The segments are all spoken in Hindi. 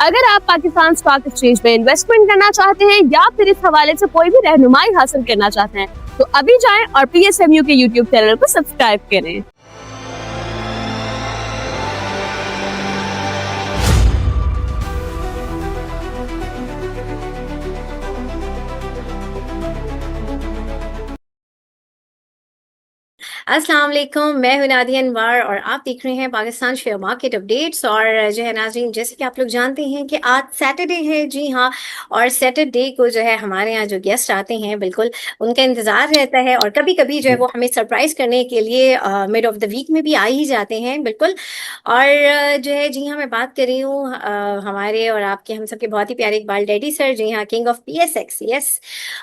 अगर आप पाकिस्तान स्टॉक एक्सचेंज में इन्वेस्टमेंट करना चाहते हैं या फिर इस हवाले से कोई भी रहनुमाई हासिल करना चाहते हैं तो अभी जाएं और PSMU के यूट्यूब चैनल को सब्सक्राइब करें। अस्सलाम वालेकुम, मैं हूं नादिया अनवर और आप देख रहे हैं पाकिस्तान शेयर मार्केट अपडेट्स। और जो है नाज़रीन, जैसे कि आप लोग जानते हैं कि आज सैटरडे है, जी हाँ। और सैटरडे को जो है हमारे यहाँ जो गेस्ट आते हैं, बिल्कुल उनका इंतज़ार रहता है और कभी कभी जो है वो हमें सरप्राइज़ करने के लिए मिड ऑफ द वीक में भी आ ही जाते हैं, बिल्कुल। और जो है, जी हाँ, मैं बात कर रही हूँ हमारे और आपके, हम सबके बहुत ही प्यारे इकबाल डैडी सर, जी हाँ, किंग ऑफ PSX, यस।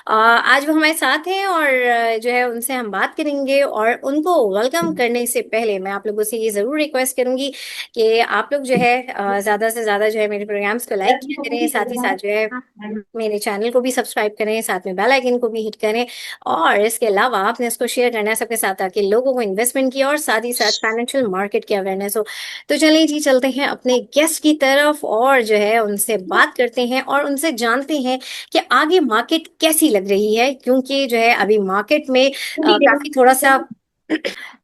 आज वो हमारे साथ हैं और जो है उनसे हम बात करेंगे। और उनको वेलकम करने से पहले मैं आप लोगों से ये ज़रूर रिक्वेस्ट करूंगी कि आप लोग जो है ज़्यादा से ज़्यादा जो है मेरे प्रोग्राम्स को लाइक किया करें, साथ ही साथ जो है मेरे चैनल को भी सब्सक्राइब करें, साथ में बेल आइकन को भी हिट करें। और इसके अलावा आपने इसको शेयर करना है सबके साथ, ताकि लोगों को इन्वेस्टमेंट की और साथ ही साथ फाइनेंशियल मार्केट की अवेयरनेस हो। तो चलिए जी, चलते हैं अपने गेस्ट की तरफ और जो है उनसे बात करते हैं और उनसे जानते हैं कि आगे मार्केट कैसी लग रही है, क्योंकि जो है अभी मार्केट में काफी थोड़ा सा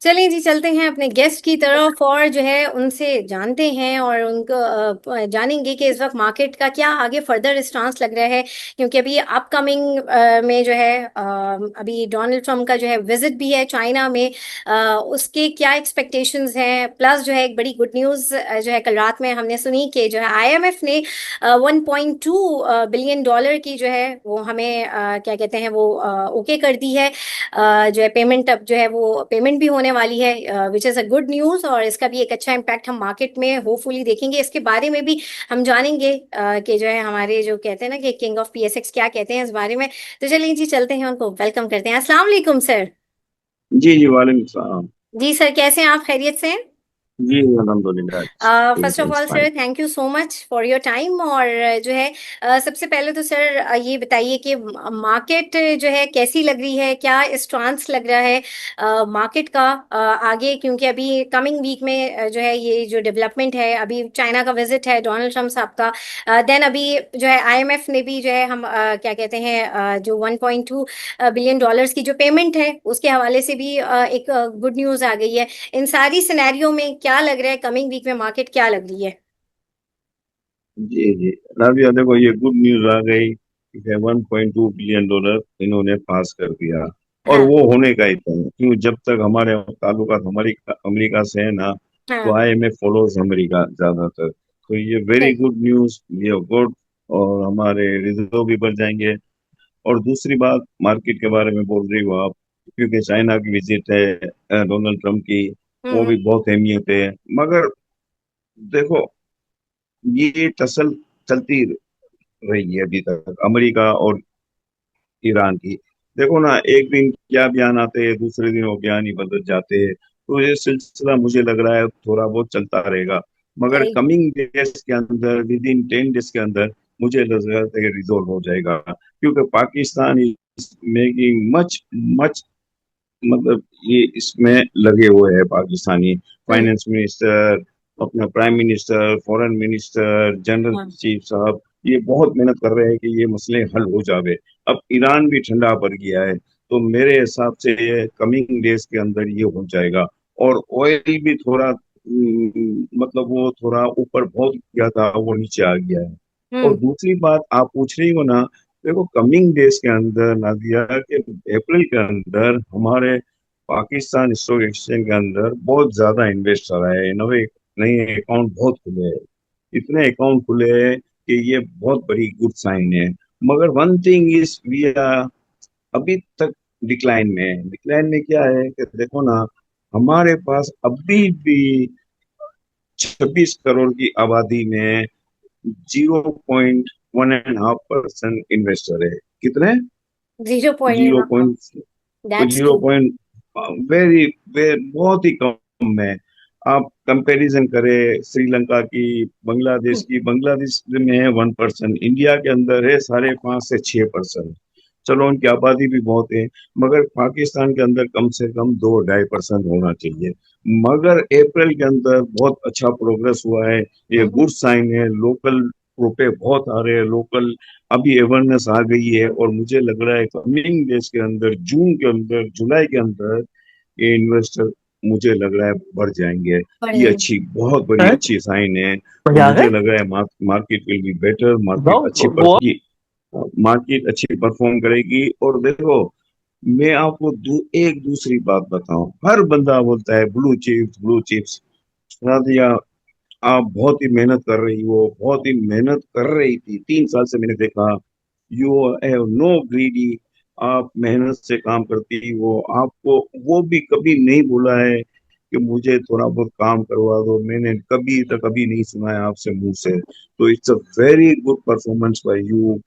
चलिए जी, चलते हैं अपने गेस्ट की तरफ और जो है उनसे जानते हैं और उनको जानेंगे कि इस वक्त मार्केट का क्या आगे फर्दर स्टांस लग रहा है। क्योंकि अभी अपकमिंग में जो है अभी डोनाल्ड ट्रम्प का जो है विजिट भी है चाइना में, उसके क्या एक्सपेक्टेशंस हैं। प्लस जो है एक बड़ी गुड न्यूज़ जो है कल रात में हमने सुनी कि जो है IMF ने 1.2 बिलियन डॉलर की जो है वो हमें क्या कहते हैं वो ओके कर दी है। जो है पेमेंट अब जो है वो पेमेंट भी होने वाली है, which is a good news. और इसका भी एक अच्छा इम्पैक्ट हम मार्केट में होपफुली देखेंगे। इसके बारे में भी हम जानेंगे कि जो है हमारे जो कहते हैं ना कि किंग ऑफ PSX क्या कहते हैं इस बारे में। तो चलिए जी, चलते हैं, उनको वेलकम करते हैं। अस्सलाम वालेकुम सर। जी जी, वालेकुम सलाम। जी सर, कैसे हैं आप? खैरियत से हैं? जी, अल्हम्दुलिल्लाह। First of all sir, thank you so much for your time. और जो है सबसे पहले तो सर ये बताइए कि मार्केट जो है कैसी लग रही है, क्या स्टांस लग रहा है मार्केट का आगे। क्योंकि अभी कमिंग वीक में जो है ये जो डेवलपमेंट है, अभी चाइना का विजिट है डोनाल्ड ट्रम्प साहब का, देन अभी जो है IMF ने भी जो है हम क्या कहते हैं जो 1.2 बिलियन डॉलर्स की जो पेमेंट है उसके हवाले से भी एक गुड न्यूज़ आ गई है। इन सारी सिनेरियो में क्या लग रहा है, कमिंग वीक में मार्केट क्या लग रही है? जी जी, राबिया देखो, ये गुड न्यूज आ गई कि 1.2 बिलियन डॉलर इन्होंने पास कर दिया। और हाँ। वो होने का ही था, क्यों, जब तक हमारे ताल्लुकात हमारी अमेरिका से है ना, तो हाँ। IMF फॉलोज अमेरिका ज्यादातर। तो ये वेरी सही। गुड न्यूज, ये गुड। और हमारे रिजर्व भी बढ़ जाएंगे। और दूसरी बात, मार्केट के बारे में बोल रही हो आप, क्योंकि चाइना की विजिट है डोनाल्ड ट्रम्प की, वो हम्म। भी बहुत अहमियत है। मगर देखो, ये टसल चलती रही है अभी तक, अमेरिका और ईरान की। देखो ना, एक दिन क्या बयान आते हैं, दूसरे दिन वो बयान ही बदल जाते हैं। तो ये सिलसिला मुझे लग रहा है थोड़ा बहुत चलता रहेगा। मगर सही। कमिंग डेज के अंदर, विद इन 10 डेज के अंदर, मुझे लग रहा है कि रिजोल्व हो जाएगा। क्योंकि Pakistan is making much much, मतलब ये इसमें लगे हुए हैं पाकिस्तानी हम्म। फाइनेंस मिनिस्टर, अपना prime minister, foreign minister, general हाँ। चीफ साहब, ये बहुत मेहनत कर रहे हैं कि ये मसले हल हो जावे। अब ईरान भी ठंडा पड़ गया है, तो मेरे हिसाब से ये कमिंग डेज के अंदर ये हो जाएगा। और ऑयल भी थोड़ा मतलब वो थोड़ा ऊपर बहुत गया था, वो नीचे आ गया है। और हम्म। दूसरी बात आप पूछ रही हो ना, देखो कमिंग डेज के अंदर नादिया, के अप्रैल के अंदर हमारे पाकिस्तान स्टॉक एक्सचेंज के अंदर बहुत ज्यादा इन्वेस्टर आए हैं, नए नए अकाउंट बहुत खुले हैं। इतने अकाउंट खुले हैं कि ये बहुत बड़ी गुड साइन है। मगर one thing is, we are अभी तक डिक्लाइन में क्या है कि देखो ना, हमारे पास अभी भी 26 करोड़ की आबादी में 0.1.5% इन्वेस्टर है। कितने? 0 पॉइंट, जीरो हाँ। Point that's zero true. Point very बहुत ही कम है। आप कंपैरिजन करें श्रीलंका की, बांग्लादेश की, बांग्लादेश में है 1%, इंडिया के अंदर है 5.5 से 6%। चलो, उनकी आबादी भी बहुत है, मगर पाकिस्तान के अंदर कम से कम 2-2.5% होना चाहिए। मगर अप्रैल के अंदर बहुत अच्छा प्रोग्रेस हुआ है, ये गुड साइन है। लोकल रुपए बहुत आ रहे हैं लोकल। अभी अवेयरनेस आ गई है और मुझे लग रहा है कमिंग डेज के अंदर, जून के अंदर, जुलाई के अंदर ये इन्वेस्टर मुझे लग रहा है बढ़ जाएंगे। ये बढ़िया। अच्छी, बहुत बड़ी हैं? अच्छी साइन है। और मजा आ मुझे गए। लग रहा है मार्केट विल बी बेटर, जाओ गोवा। मार्केट अच्छी परफॉर्म करेगी। और देखो, मैं आपको एक दूसरी बात बताऊं, हर बंदा बोलता है blue chips blue chips. Radhiya, आप बहुत ही मेहनत कर रही हो, बहुत ही मेहनत कर रही थी, 3 साल से मैंने देखा। You have no greedy. आप मेहनत से काम करती हो, आपको वो भी कभी नहीं बोला है कि मुझे थोड़ा बहुत काम करवा दो। मैंने कभी तक कभी नहीं सुना है आपसे मुंह से। तो it's a very good performance by you,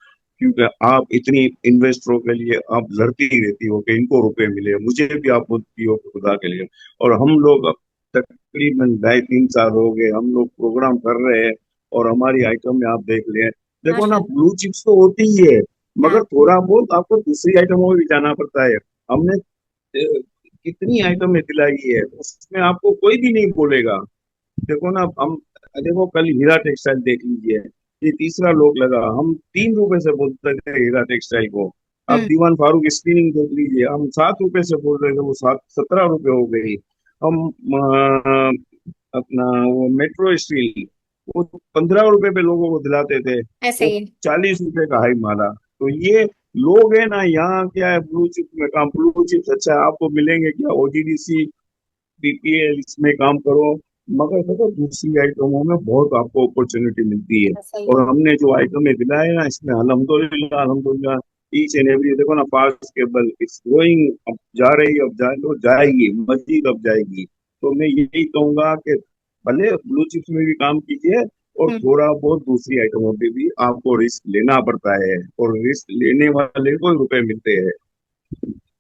क्योंकि आप इतनी इन्वेस्टरों के लिए आप लड़ती ही रहती हो कि इनको रुपए मिले, मुझे भी आप बोलती हो कि खुदा के लिए। और हम लोग अब तकरीबन 2.5-3 साल हो गए हम लोग प्रोग्राम कर रहे हैं, और हमारी आइटम में आप देख लें, देखो ना, माशाल्लाह। ब्लू चिप्स तो होती ही है, हाँ। मगर थोड़ा बहुत आपको दूसरी आइटमों में भी जाना पड़ता है। हमने कितनी आइटमें दिलाई है, उसमें आपको कोई भी नहीं बोलेगा। देखो ना, हम देखो कल हीरा टेक्सटाइल देख लीजिए, ये तीसरा लोग लगा। हम 3 रुपए से बोलते थे हीरा टेक्सटाइल को। अब हम्म। दीवान फारूक स्पिनिंग देख लीजिए, हम 7 रुपए से बोल रहे थे, वो 17 रुपए हो गई। हम अपना वो मेट्रो स्टील, वो 15 रुपए पे लोगों को दिलाते थे, ऐसे वो ही। 40 रुपए का हाई मारा। तो ये लोग है ना, यहाँ क्या है, ब्लू चिप्स में काम, ब्लू चिप्स अच्छा है, आपको मिलेंगे क्या ओजीडीसी बीपीएल, इसमें काम करो। मगर देखो दूसरी आइटमों में बहुत आपको अपॉर्चुनिटी मिलती है। ऐसा ही। और हमने जो आइटमें दिलाए ना, इसमें अल्हम्दुलिल्लाह अल्हम्दुलिल्लाह, ईच एंड एवरी, देखो ना, फास्ट केबल इट्स ग्रोइंग, अब जा रही, अब जा लो, जाएगी मजीद, अब जाएगी। तो मैं यही कहूंगा कि भले ब्लू चिप्स में भी काम कीजिए, और हम्म। थोड़ा बहुत दूसरी आइटमों पे भी आपको रिस्क लेना पड़ता है, और रिस्क लेने वाले को ही रुपए मिलते हैं।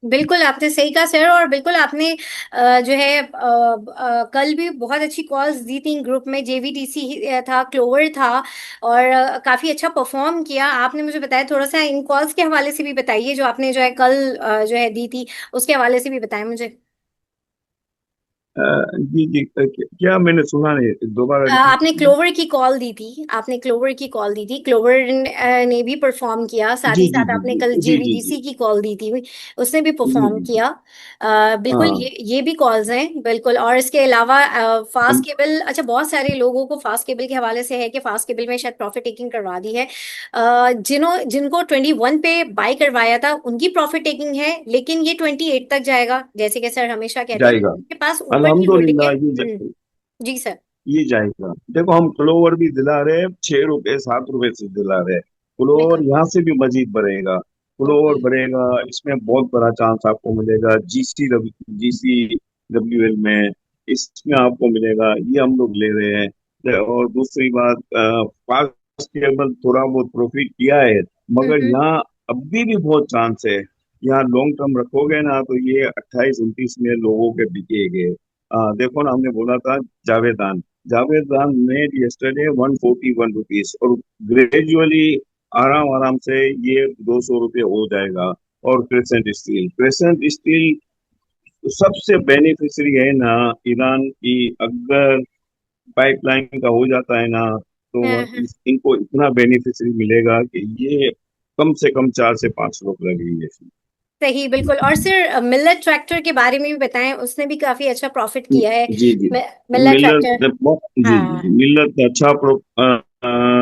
बिल्कुल आपने सही कहा सर। और बिल्कुल आपने जो है कल भी बहुत अच्छी कॉल्स दी थी ग्रुप में। जेवीटीसी था, क्लोवर था, और काफी अच्छा परफॉर्म किया। आपने मुझे बताया, थोड़ा सा इन कॉल्स के हवाले से भी बताइए जो आपने जो है कल जो है दी थी, उसके हवाले से भी बताएं मुझे। जी जी, क्या मैंने सुना नहीं, दोबारा रिपीट आपने कीजिए। क्लोवर की कॉल दी थी, आपने क्लोवर की कॉल दी थी। क्लोवर ने भी परफॉर्म किया, साथ ही जी जी साथ जी आपने जी कल जी जी जी जेवीडीसी की कॉल दी थी, उसने भी जी परफॉर्म जी जी। किया। बिल्कुल, हाँ। ये भी कॉल्स हैं बिल्कुल। और इसके अलावा फास्ट हम। केबल, अच्छा, बहुत सारे लोगों को फास्ट केबल के हवाले से है कि फास्ट केबल में शायद प्रॉफिट टेकिंग करवा दी है। जिनको 21 पे बाय करवाया था उनकी प्रॉफिट टेकिंग है, लेकिन ये 28 तक जाएगा, जैसे कि सर हमेशा कहते हैं, जाएगा, उनके पास ऊपर की होल्डिंग है। अल्हम्दुलिल्लाह, जी सर। ये जाएगा। देखो, हम क्लोवर भी दिला रहे हैं, 6 रुपए 7 रुपए से दिला रहे हैं। क्लोवर बिल्कुल। यहाँ से भी मजीद बढ़ेगा, क्लोवर बिल्कुल। बढ़ेगा, इसमें बहुत बड़ा चांस आपको मिलेगा। जीसी डब्ल्यू एल में, इसमें आपको मिलेगा, ये हम लोग ले रहे हैं। और दूसरी बात, फास्ट केबल थोड़ा बहुत प्रॉफिट किया है, मगर हम्म। यहाँ अभी भी बहुत चांस है। यहाँ लॉन्ग टर्म रखोगे ना, तो ये 28-29 में लोगों के बिकेगे। देखो ना, हमने बोला था जावेदान, जावेदान मेड यस्टरडे 141 रुपीज, और ग्रेजुअली, आराम आराम से ये 200 रुपये हो जाएगा। और क्रेसेंट स्टील सबसे बेनिफिशियरी है ना ईरान की। अगर पाइपलाइन का हो जाता है ना, तो हम्म। इनको इतना बेनिफिशियरी मिलेगा कि ये कम से कम 4 से 5 लोग लगेंगे। सही, बिल्कुल। और सर मिल्लत ट्रैक्टर के बारे में भी बताएं, उसने भी काफी अच्छा प्रॉफिट किया है। जी जी। मिल्लत मिल्लत, ट्रैक्टर। जी हाँ। जी, मिल्लत अच्छा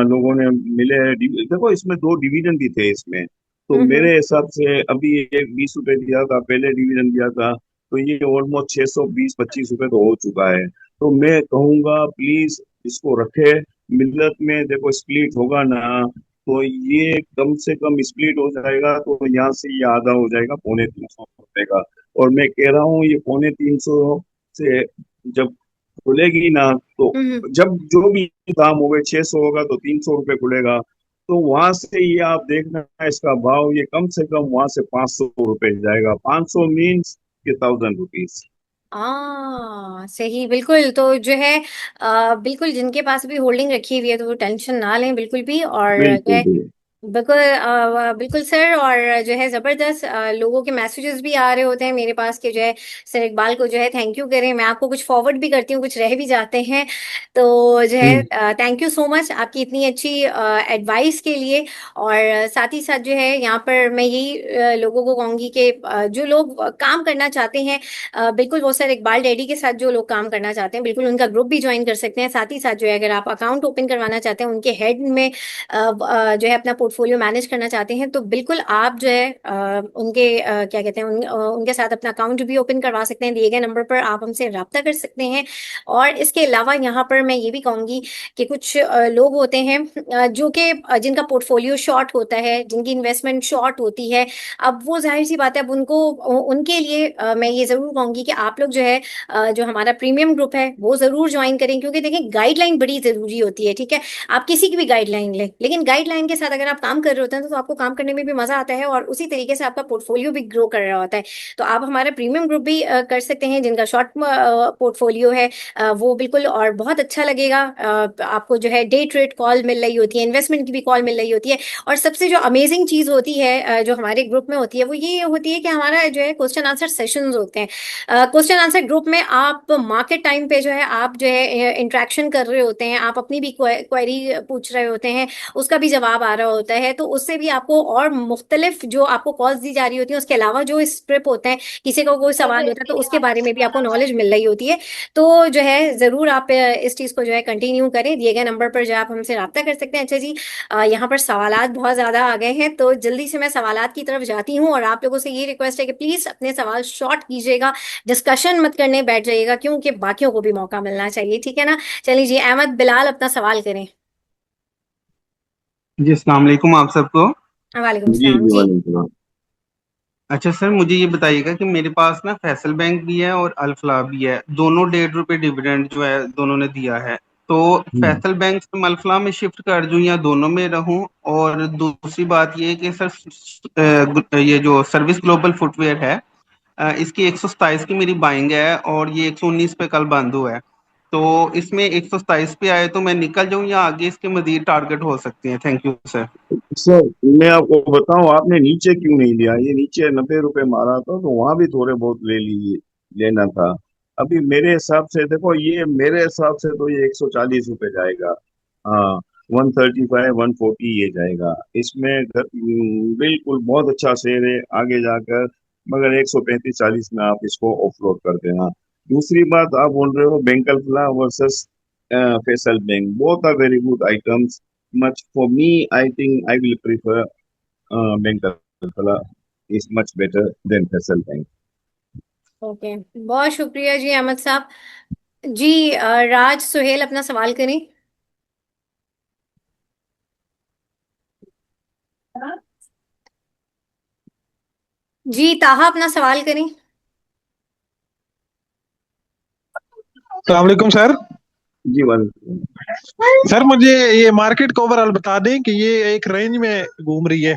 लोगों ने मिले हैं। देखो, इसमें 2 डिवीजन भी थे इसमें। तो हम्म। मेरे हिसाब से अभी एक 20 रुपए दिया था, पहले डिवीजन दिया था, तो ये ऑलमोस्ट 620-25 रुपए तो हो चुका है। तो मैं कहूंगा प्लीज इसको रखे। मिल्लत में देखो स्प्लिट होगा ना, तो ये कम से कम स्प्लिट हो जाएगा, तो यहाँ से ये आधा हो जाएगा, 250 रुपए का। और मैं कह रहा हूँ ये 250 से जब खुलेगी ना, तो हम्म। जब जो भी दाम होगा, 600 होगा तो 300 रुपये खुलेगा। तो वहां से ये आप देखना, इसका भाव ये कम से कम वहां से 500 रुपये जाएगा। 500 मीन्स के 1000 रुपीज। सही, बिल्कुल। तो जो है बिल्कुल जिनके पास भी होल्डिंग रखी हुई है तो वो टेंशन ना लें बिल्कुल भी। और जो बिल्कुल है बिल्कुल। बिल्कुल बिल्कुल सर। और जो है ज़बरदस्त लोगों के मैसेजेस भी आ रहे होते हैं मेरे पास कि जो है सर इकबाल को जो है थैंक यू करें। मैं आपको कुछ फॉरवर्ड भी करती हूँ, कुछ रह भी जाते हैं। तो जो हम्म। है थैंक यू सो मच आपकी इतनी अच्छी एडवाइस के लिए। और साथ ही साथ जो है यहाँ पर मैं यही लोगों को कहूँगी कि जो लोग काम करना चाहते हैं, बिल्कुल वो सर इकबाल डैडी के साथ जो लोग काम करना चाहते हैं बिल्कुल उनका ग्रुप भी ज्वाइन कर सकते हैं। साथ ही साथ जो है अगर आप अकाउंट ओपन करवाना चाहते हैं उनके हेड में जो है अपना पोर्टफोलियो मैनेज करना चाहते हैं, तो बिल्कुल आप जो है उनके क्या कहते हैं उनके साथ अपना अकाउंट भी ओपन करवा सकते हैं। दिए गए नंबर पर आप हमसे रब्ता कर सकते हैं। और इसके अलावा यहाँ पर मैं ये भी कहूँगी कि कुछ लोग होते हैं जो कि जिनका पोर्टफोलियो शॉर्ट होता है, जिनकी इन्वेस्टमेंट शॉर्ट होती है। अब वो जाहिर सी बात है, अब उनको उनके लिए मैं ये ज़रूर कहूँगी कि आप लोग जो है जो हमारा प्रीमियम ग्रुप है वो ज़रूर ज्वाइन करें, क्योंकि देखें गाइडलाइन बड़ी ज़रूरी होती है। ठीक है, आप किसी की भी गाइडलाइन लें, लेकिन गाइडलाइन के साथ अगर आप काम कर रहे होते हैं तो आपको काम करने में भी मजा आता है और उसी तरीके से आपका पोर्टफोलियो भी ग्रो कर रहा होता है। तो आप हमारा प्रीमियम ग्रुप भी कर सकते हैं जिनका शॉर्ट पोर्टफोलियो है। वो बिल्कुल और बहुत अच्छा लगेगा। आपको जो है डे ट्रेड कॉल मिल रही होती है, इन्वेस्टमेंट की भी कॉल मिल रही होती है। और सबसे जो अमेजिंग चीज होती है जो हमारे ग्रुप में होती है वो ये होती है कि हमारा जो है क्वेश्चन आंसर सेशंस होते हैं। क्वेश्चन आंसर ग्रुप में आप मार्केट टाइम पे जो है आप जो है इंटरेक्शन कर रहे होते हैं, आप अपनी भी क्वेरी पूछ रहे होते हैं, उसका भी जवाब आ रहा होता है। तो उससे भी आपको और मुख्तलिफ जो आपको कॉल्स दी जा रही होती है उसके अलावा जो स्क्रिप्ट होते हैं, किसी को कोई सवाल होता है तो उसके बारे में भी आपको नॉलेज मिल रही होती है। तो जो है ज़रूर आप इस चीज़ को जो है कंटिन्यू करें। दिए गए नंबर पर जो आप हमसे रब्ता कर सकते हैं। अच्छा जी, यहाँ पर सवालात बहुत ज़्यादा आ गए हैं तो जल्दी से मैं सवालात की तरफ जाती हूँ और आप लोगों से ये रिक्वेस्ट है कि प्लीज़ अपने सवाल शॉर्ट कीजिएगा, डिस्कशन मत करने बैठ जाइएगा, क्योंकि बाकियों को भी मौका मिलना चाहिए। ठीक है ना? चलिए जी, अहमद बिलाल अपना सवाल करें। जी अस्सलाम वालेकुम आप सबको। वालेकुम जी सलाम जी, जी। वालेकुम। अच्छा सर, मुझे ये बताइएगा कि मेरे पास ना फैसल बैंक भी है और अल्फला भी है, दोनों 1.5 रुपए डिविडेंड जो है दोनों ने दिया है। तो हम्म। फैसल बैंक से मैं अल्फला में शिफ्ट कर दूं या दोनों में रहूं? और दूसरी बात ये है कि सर ये जो सर्विस ग्लोबल फुटवेयर है, इसकी 127 की मेरी बाइंग है और ये 119 पे कल बंद हुआ है। तो इसमें 127 पे आए तो मैं निकल जाऊं या आगे इसके मजीद टारगेट हो सकते हैं? Thank you sir. सर, मैं आपको बताऊं, आपने नीचे क्यों नहीं लिया? ये नीचे 90 रुपए मारा था तो वहां भी थोड़े बहुत ले लीजिए, लेना था। अभी मेरे हिसाब से देखो, ये मेरे हिसाब से तो ये 140 रुपए जाएगा। हाँ, 135 140 ये जाएगा इसमें। बिल्कुल बहुत अच्छा शेयर है आगे जाकर, मगर 135 40 में आप इसको ऑफलोड कर देना। दूसरी बात, आप बोल रहे हो Bank Alfalah versus Faysal Bank, both are very good items. Much for me, I think I will prefer Bank Alfala is much better than Faisal Bank. Okay, बहुत शुक्रिया जी अहमद साहब। जी राज सुहेल अपना सवाल करें। जी ताहा अपना सवाल करें। सलामकुम सर। जी वालेकुम। सर मुझे ये मार्केट को ओवरऑल बता दें कि ये एक रेंज में घूम रही है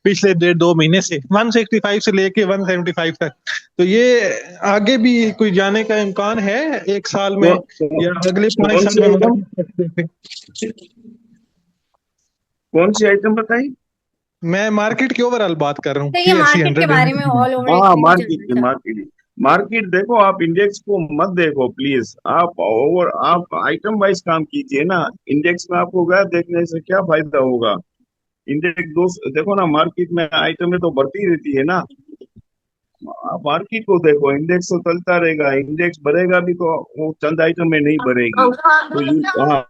पिछले 1.5 2 महीने से, 165 से लेके 175 तक। तो ये आगे भी कोई जाने का इम्कान है एक साल में कौन या अगले पांच कौन साल सी में आइटम? होगा? कौन सी आइटम बताई? मैं मार्केट की ओवरऑल बात कर रहा हूँ, तो ये पीएससी मार्केट के 100 बारे में ऑल ओवर एक हाँ, रिव्यू मार्केट चलना था। मार्केट मार्केट देखो, आप इंडेक्स को मत देखो प्लीज। आप ओवर आप आइटम वाइज काम कीजिए ना। इंडेक्स में आपको गैप देखने से क्या फायदा होगा? इंडेक्स दो देखो ना, मार्केट में आइटमें तो बढ़ती रहती है ना। आप मार्केट को देखो, इंडेक्स तो चलता रहेगा, इंडेक्स बढ़ेगा भी तो वो चंद आइटम में नहीं बढ़ेगी। तो यू हाँ,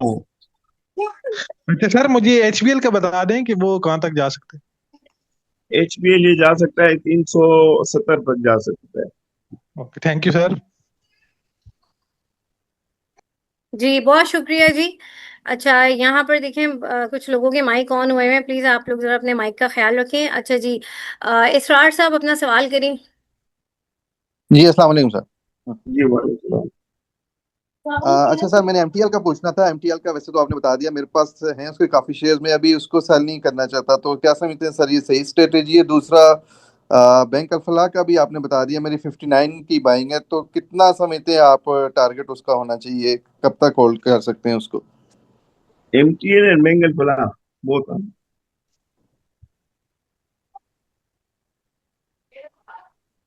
अच्छा सर, मुझे एचबीएल का बता दें कि वो कहाँ तक जा सकते HPL ये जा सकता है 370 तक जा सकता है। हैं? Okay, thank you sir. जी बहुत शुक्रिया जी। अच्छा यहाँ पर देखें कुछ लोगों के माइक ऑन हुए हैं, प्लीज आप लोग जरा अपने माइक का ख्याल रखें। अच्छा जी, इसरार साहब अपना सवाल करें। जी अस्सलाम वालेकुम सर। जी वालेकुम। अच्छा सर, मैंने एमटीएल का पूछना था। एमटीएल का वैसे तो आपने बता दिया, मेरे पास हैं उसके काफी शेयर्स में, अभी उसको सेल नहीं करना चाहता, तो क्या समझते हैं सर ये सही स्ट्रेटेजी है? दूसरा, बैंक अल्फला का भी आपने बता दिया, मेरी 59 की बाइंग है, तो कितना समझते हैं आप टारगेट उसका होना चाहिए, कब तक होल्ड कर सकते हैं उसको? MTN एंड बेंगल फला, बोथ।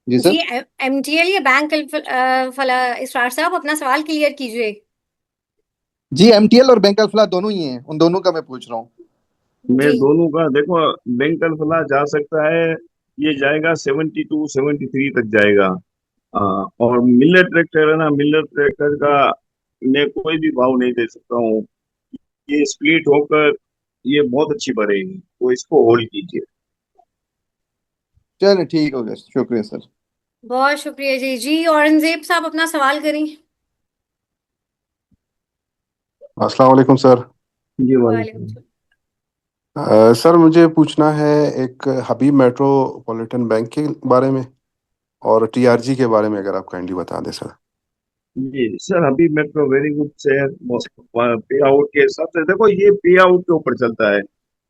जी जी सर। एमटीएल या बैंक फला इसरार साहब अपना सवाल क्लियर कीजिए। जी एमटीएल और बैंक अल्फला दोनों ही हैं, उन दोनों का मैं पूछ रहा हूँ। मैं जी दोनों का देखो, बैंक फला जा सकता है, ये जाएगा 72 73 तक जाएगा। और मिलर ट्रैक्टर है ना, मिलर ट्रैक्टर का मैं कोई भी भाव नहीं दे सकता हूँ। ये स्प्लिट होकर ये बहुत अच्छी बढ़ेगी, तो इसको होल्ड कीजिए। चलिए ठीक हो गया, शुक्रिया सर। बहुत शुक्रिया जी। जी औरंगजेब साहब अपना सवाल करें। अस्सलाम वालेकुम सर। जी वालेकुम वालेकुम। सलाम। सर मुझे पूछना है एक हबीब मेट्रोपॉलिटन बैंक के बारे में और टीआरजी के बारे में, अगर आप काइंडली बता दें सर। जी सर, अभी मेट्रो वेरी गुड शेयर। पे आउट के हिसाब से देखो, ये पे आउट के ऊपर चलता है,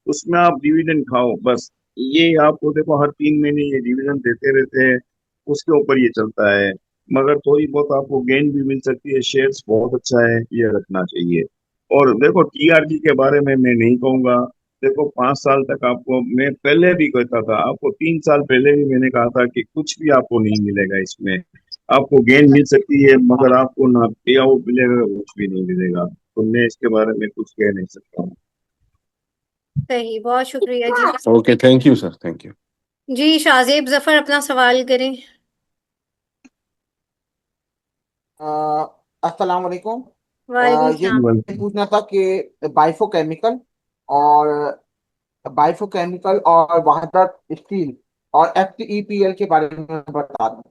उसमें आप डिविडेंड खाओ बस। ये आपको देखो हर 3 महीने ये डिविडेंड देते रहते हैं, उसके ऊपर ये चलता है। मगर थोड़ी बहुत आपको गेन भी मिल सकती है, शेयर्स बहुत अच्छा है, ये रखना चाहिए। और देखो टीआरजी के बारे में मैं नहीं कहूंगा। देखो 5 साल तक आपको, मैं पहले भी कहता था आपको, 3 साल पहले भी मैंने कहा था कि कुछ भी आपको नहीं मिलेगा इसमें। आपको गेन मिल सकती है मगर आपको ना पे आउट मिलेगा, कुछ भी नहीं मिलेगा। तो मैं इसके बारे में कुछ कह नहीं सकता हूँ। सही, बहुत शुक्रिया जी। Okay, thank you sir, thank you. जी शाहजेब जफर अपना सवाल करें। अस्सलाम वालेकुम। वालेकुम ये सलाम। पूछना था कि बाइफोकेमिकल और वहादत स्टील और एफटीईपीएल के बारे में बता दें।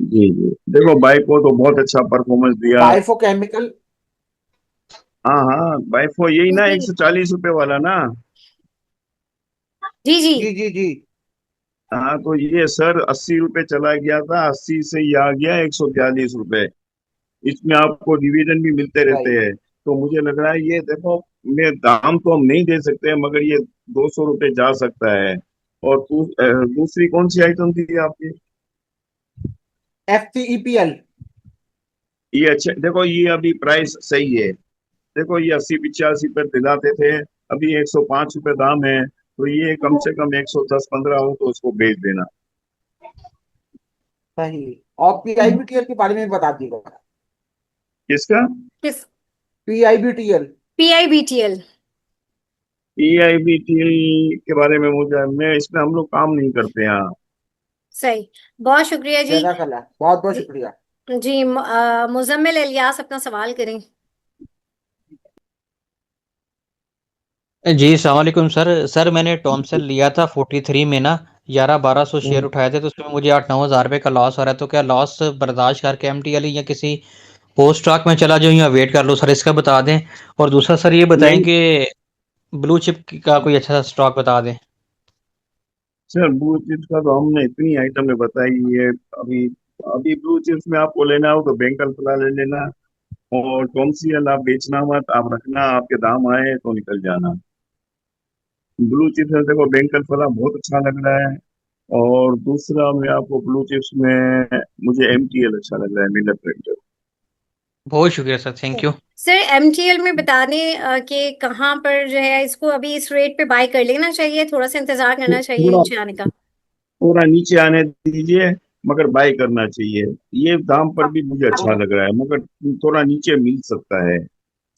जी जी, देखो बाइक को तो बहुत अच्छा परफॉर्मेंस दिया। बाइफोकेमिकल। हाँ हाँ, बाइक को यही ना, जी 140 रुपए वाला ना। जी जी। जी जी जी। हाँ, तो ये सर 80 रुपए चला गया था, 80 से ये आ गया 142 रुपए। इसमें आपको डिविडेंड भी मिलते रहते सही हैं। तो मुझे लग रहा है ये देखो, मैं दाम तो हम नहीं दे सकते मगर ये 200 रुपए जा सकता है। और दूसरी कौन सी आइटम थी आपकी? एफटीईपीएल। ये अच्छा, देखो ये अभी प्राइस सही है। देखो ये 80 85 पर दिलाते थे, अभी 105 रुपए दाम है। तो ये कम से कम 110 15 हो तो उसको बेच देना। सही। और पीआईबीटीएल के बारे में बता दीजिएगा। किसका? किस? पीआईबीटीएल। पीआईबीटीएल। EIBTL के बारे में मुझे, मैं इसमें हम लोग काम नहीं करते हैं। सही, बहुत शुक्रिया जी। जज़ाकल्लाह, बहुत बहुत शुक्रिया। जी मुजम्मिल इलियास अपना सवाल करें। जी अस्सलाम वालेकुम सर। सर मैंने टॉमसन लिया था 43 में ना, 11 1200 शेयर उठाए थे, तो उसमें मुझे 8 9 हज़ार रुपये का लॉस हो रहा है। तो क्या लॉस बर्दाश्त करके एमटीएल या किसी पोस्ट स्टॉक में चला जाऊँ या वेट कर लो सर, इसका बता दें। और दूसरा सर ये बताएं नहीं कि ब्लू चिप का कोई अच्छा सा स्टॉक बता दें। सर, ब्लू चिप्स का तो हमने इतनी आइटमें बताई है अभी। अभी ब्लू चिप्स में आपको लेना हो तो बैंक अल्फला ले लेना। और कॉमर्शियल आप बेचना मत, आप रखना, आपके दाम आए तो निकल जाना। ब्लू चिप्स में देखो बैंक अल्फला बहुत अच्छा लग रहा है। और दूसरा मैं आपको ब्लू चिप्स में, मुझे MTL अच्छा लग रहा है, मिलर ट्रैक्टर। बहुत शुक्रिया sir, thank you. Sir MTL में बता दें कि कहाँ पर जो है इसको अभी इस रेट पे बाय कर लेना चाहिए, थोड़ा सा इंतजार करना चाहिए थोड़ा नीचे आने का। थोड़ा नीचे आने दीजिए, मगर बाय करना चाहिए। ये दाम पर भी मुझे अच्छा लग रहा है, मगर थोड़ा नीचे मिल सकता है।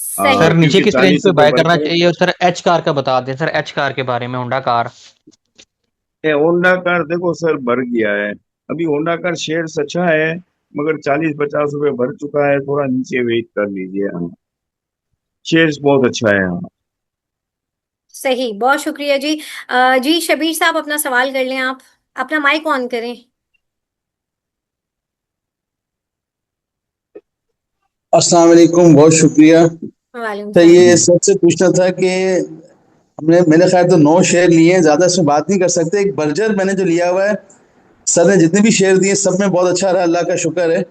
सही। सर नीचे क्योंकि किस रेंज 40 पे रुपए बाय बढ़ करना गए। चाहिए? और सर एच कार का बता दें, सर एच कार के बारे में, होंडा कार। होंडा कार देखो सर बढ़ गया है। अभी होंडा कार शेयर अच्छा है, मगर 40 50 रुपए बढ़ चुका है, थोड़ा नीचे वेट कर लीजिए। हाँ, शेयर्स बहुत अच्छा है। हाँ। सही, बहुत शुक्रिया जी। जी शबीर साहब अपना सवाल कर लें आप। अपना माइक ऑन करें। अस्सलाम वालेकुम, बहुत शुक्रिया। वालेकुम तो सलाम। ये सबसे पूछना था कि हमने, मेरे ख्याल तो 9 शेयर लिए हैं, ज्यादा इसमें बात नहीं कर सकते। एक बर्जर मैंने जो लिया हुआ है, सर ने जितने भी शेयर दिए सब में बहुत अच्छा रहा, अल्लाह का शुक्र है।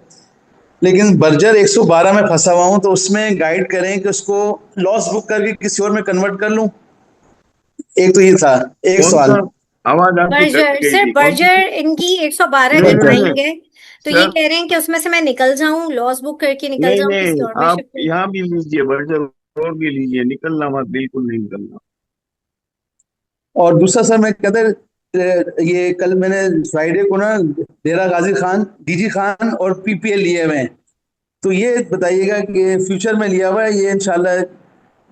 लेकिन बर्जर 112 में फंसा हुआ हूं, तो उसमें गाइड करें कि उसको लॉस बुक करके किसी और में कन्वर्ट कर लूं। एक तो ये था, एक कौन सा? सवाल। आवाज आपकी कट बर्जर गई सर, थी, कौन सी? बर्जर इनकी 112 की नहीं नहीं बर्जर। बाइंग नहीं है। तो ये सर, कह रहे हैं कि उसमें से मैं निकल जाऊं, लॉस बुक करके निकल नहीं जाऊं, किसी नहीं, और में आप शिफ्ट। यहाँ भी लीजिए बर्जर, और भी लीजिए, निकलना मत, बिल्कुल नहीं निकलना। और दूसरा सर मैं कहता ये कल मैंने फ्राइडे को ना डेरा गाजी खान, डीजी खान और पीपीएल लिए हुए हैं। तो ये बताइएगा कि फ्यूचर में लिया हुआ है, ये इंशाल्लाह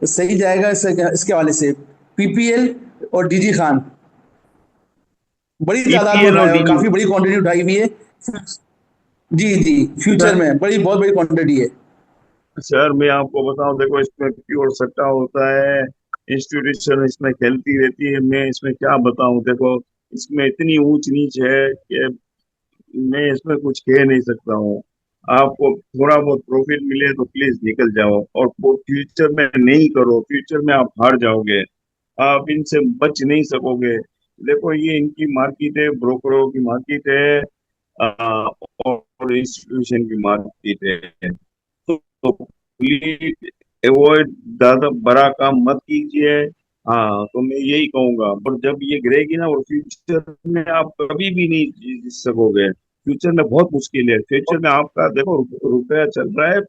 सही जाएगा इसके हवाले से। पीपीएल और डीजी खान बड़ी तादाद में ईपीएल और उठाया और डीजी। काफी बड़ी क्वांटिटी उठाई हुई है। जी जी, फ्यूचर में बहुत बड़ी क्वांटिटी है। सर मैं आपको बताऊं, देखो इसमें प्योर सट्टा होता है, इंस्टीट्यूशन इसमें खेलती रहती है। मैं इसमें क्या बताऊं, देखो इसमें इतनी ऊंच नीच है कि मैं इसमें कुछ कह नहीं सकता हूँ। आपको थोड़ा बहुत प्रॉफिट मिले तो प्लीज निकल जाओ, और फ्यूचर में नहीं करो, फ्यूचर में आप हार जाओगे, आप इनसे बच नहीं सकोगे। देखो ये इनकी मार्केट है, ब्रोकरों की मार्केट है, और इंस्टीट्यूशन की मार्केट है। तो प्लीज अवॉइड, ज्यादा बड़ा काम मत कीजिए। हाँ, तो मैं यही कहूंगा, पर जब ये गिरेगी ना, और फ्यूचर में आप कभी भी नहीं जीत सकोगे। फ्यूचर में बहुत मुश्किल है। फ्यूचर में आपका देखो रुपया चल रहा है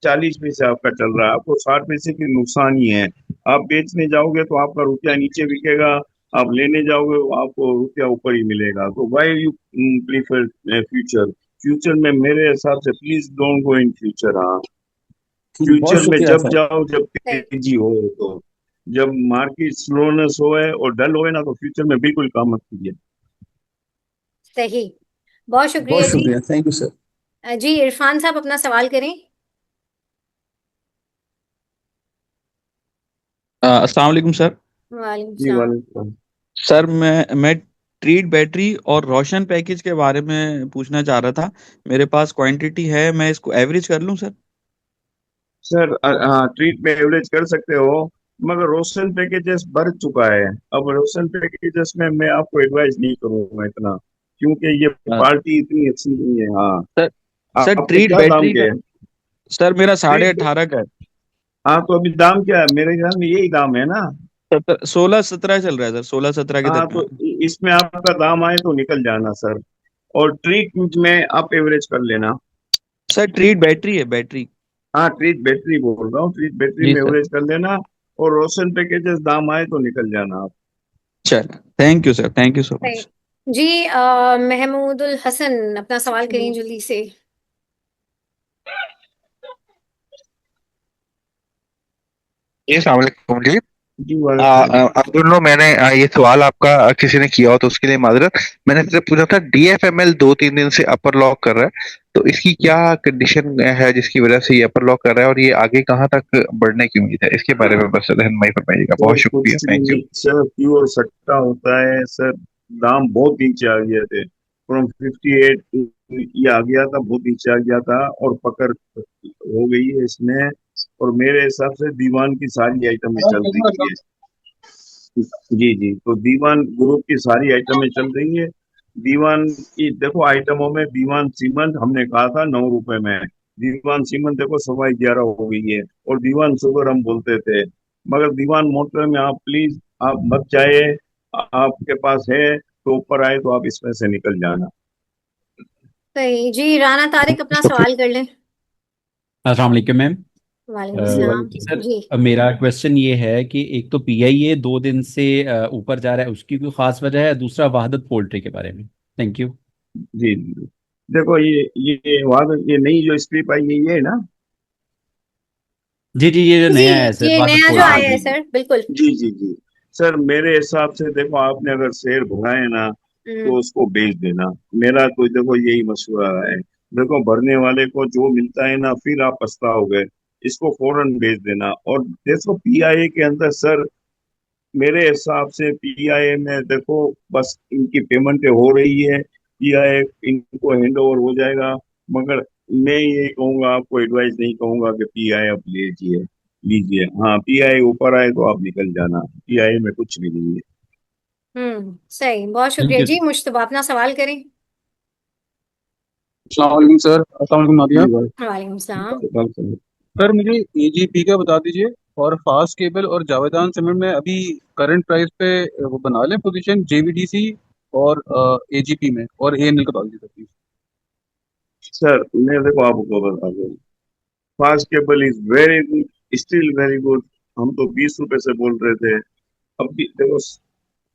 40 पैसे, आपका चल रहा है, आपको 60 पैसे की नुकसान ही है। आप बेचने जाओगे तो आपका रुपया नीचे बिकेगा, आप लेने जाओगे तो आपको रुपया ऊपर ही मिलेगा। तो why you prefer future? Future में मेरे हिसाब से please don't go in future. हाँ, बहुत फ्यूचर में शुक्रिया जब सर। जाओ जब सही तेजी हो, तो जब मार्केट स्लोनेस होए और डल होए ना, तो फ्यूचर में बिल्कुल काम मत कीजिए। सही, बहुत बहुत शुक्रिया जी। शुक्रिया, थैंक यू सर। जी इरफान साहब अपना सवाल करें। अस्सलाम वालेकुम सर। वालेकुम जी सलाम। वालेकुम। सर मैं ट्रीट बैटरी और रोशन पैकेज के बारे में पूछना चाह रहा था। मेरे पास क्वांटिटी है, मैं इसको एवरेज कर लूं सर? सर हाँ, ट्रीट में एवरेज कर सकते हो, मगर रोशन पैकेजेस भर चुका है। अब रोशन पैकेजेस में मैं आपको एडवाइस नहीं करूंगा इतना, क्योंकि ये अ, पार्टी इतनी अच्छी नहीं है। हाँ, सर सर आपके ट्रीट क्या दाम बैटरी के का, हैं? सर मेरा साढ़े ट्रीट, अठारह का है। हाँ तो अभी दाम क्या है? मेरे ख्याल में यही दाम है ना। 16-17 चल रहा है सर, 16-17 के हाँ, तो दरमियान। इसमें आपका दाम आए तो निकल जाना सर। और ट्रीट में आप एवरेज कर लेना। सर ट्रीट बैटरी है, बैटरी। हाँ, ट्रीट बैटरी बोल रहा हूँ, ट्रीट बैटरी जी में सर। एवरेज कर लेना। और रोशन पैकेजेस दाम आए तो निकल जाना आप। चल, thank you sir, thank you so सही। मच। जी महमूदुल हसन अपना सवाल करें जल्दी से। जी अस्सलाम वालेकुम जी। जी वालेकुम। अब्दुल नो, मैंने ये सवाल आपका किसी ने किया हो तो उसके लिए माजरत। मैंने सिर्फ पूछा था, डीएफएमएल 2-3 दिन से अपर लॉक कर रहा है, तो इसकी क्या कंडीशन है जिसकी वजह से ये अपर लॉक कर रहा है, और ये आगे कहाँ तक बढ़ने की उम्मीद है? इसके बारे में बस रहनुमाई फरमाइएगा, बहुत सर कुछ शुक्रिया, थैंक यू। नहीं सर, प्योर सट्टा होता है सर। दाम बहुत नीचे आ गए थे, फ्रॉम 58 ये आ गया था, बहुत नीचे आ गया था, और पकड़ हो गई है इसमें। और मेरे हिसाब से दीवान की सारी आइटमें चल रही है। जी जी, तो दीवान ग्रुप की सारी आइटमें चल रही है। दीवान की देखो आइटमों में, दीवान सीमेंट हमने कहा था 9 रुपए में, दीवान सीमेंट देखो 11.25 हो गई है। और दीवान शुगर हम बोलते थे, मगर दीवान मोटर में आप प्लीज आप मत जाए। आपके पास है तो ऊपर आए तो आप इसमें से निकल जाना। सही जी, राना तारिक अपना सवाल कर लें। अस्सलाम वालेकुम मैम। वालेकुम जी सलाम। वालेकुम। सर जी मेरा क्वेश्चन ये है कि एक तो पीआईए 2 दिन से ऊपर जा रहा है, उसकी कोई खास वजह है? दूसरा वहादत पोल्ट्री के बारे में। Thank you. जी जी। देखो ये वहां ये नई जो स्क्रिप्ट आई है, ये है ना। जी जी, ये जो जी, नया है सर, ये वहादत नया जो हाँ पोल्ट्री। आया है जी सर, बिल्कुल। जी जी जी। सर मेरे हिसाब से देखो, आपने अगर शेयर भराए ना, हम्म, तो उसको बेच देना। मेरा तो देखो यही मशवरा है। देखो भरने वाले को जो मिलता है ना, फिर आप पछताओगे। इसको फौरन बेच देना। और देखो पीआईए के अंदर सर, मेरे हिसाब से पीआईए में देखो, बस इनकी पेमेंटें हो रही है, पीआईए इनको हैंड ओवर हो जाएगा। मगर मैं ये कहूंगा, आपको एडवाइस नहीं कहूंगा कि पीआईए आप लीजिए। लीजिए, हाँ, पीआईए ऊपर आए तो आप निकल जाना, पीआईए में कुछ भी नहीं है। सही, बहुत थैंक शुक्रिया यू जी। सर। मुश्तबा अपना सवाल करें। अस्सलाम वालेकुम सर। अस्सलाम वालेकुम नादिया। जी बात वालेकुम सलाम। बात करो। सर मुझे एजीपी का बता दीजिए, और फास्ट केबल और जावेदान सीमेंट में अभी करंट प्राइस पे वो बना लें पोजीशन, जेवीडीसी और एजीपी में, और एएनएल का बता दीजिए सर प्लीज। सर मैं देखो आपको बता दूं, fast cable is very good, still very good. हम तो 20 रुपए से बोल रहे थे। अब भी देखो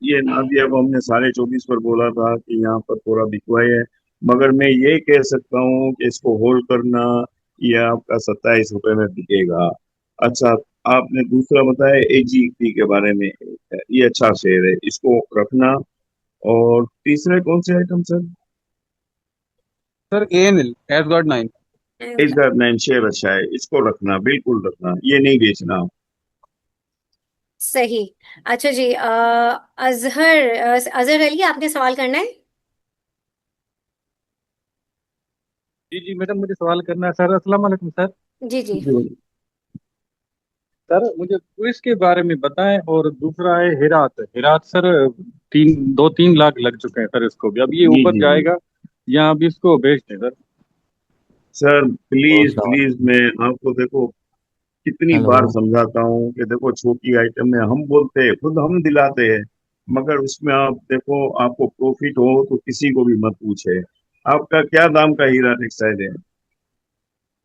ये नादिया को हमने 24.5 पर बोला था कि यहाँ पर थोड़ा बिकवाई है, मगर मैं ये कह सकता हूँ कि इसको होल्ड करना, ये आपका 27 रुपए में बिकेगा। अच्छा, आपने दूसरा बताया एजीपी के बारे में, ये अच्छा शेयर है, इसको रखना। और तीसरे कौन से item sir? Sir ANL as god 9। इसका 9 शेयर अच्छा है, इसको रखना, बिल्कुल रखना, ये नहीं बेचना। सही। अच्छा जी, अजहर अली, आपने सवाल करना है? जी जी मैडम, मुझे सवाल करना है सर। अस्सलाम वालेकुम सर। जी जी। सर मुझे क्विज के बारे में बताएं। और दूसरा है हेरात। हेरात सर 2-3 लाख लग चुके हैं सर इसको भी। अब ये जी ऊपर जी जी जाएगा या अभी इसको बेच दें sir? Sir, please hello. Please, मैं आपको देखो कितनी हेलो। बार समझाता हूँ कि देखो छोटी आइटम में हम बोलते हैं, खुद हम दिलाते हैं, मगर उसमें आप देखो आपको प्रॉफिट हो तो किसी को भी मत पूछे। आपका क्या दाम का हीरा टेक्सटाइल है?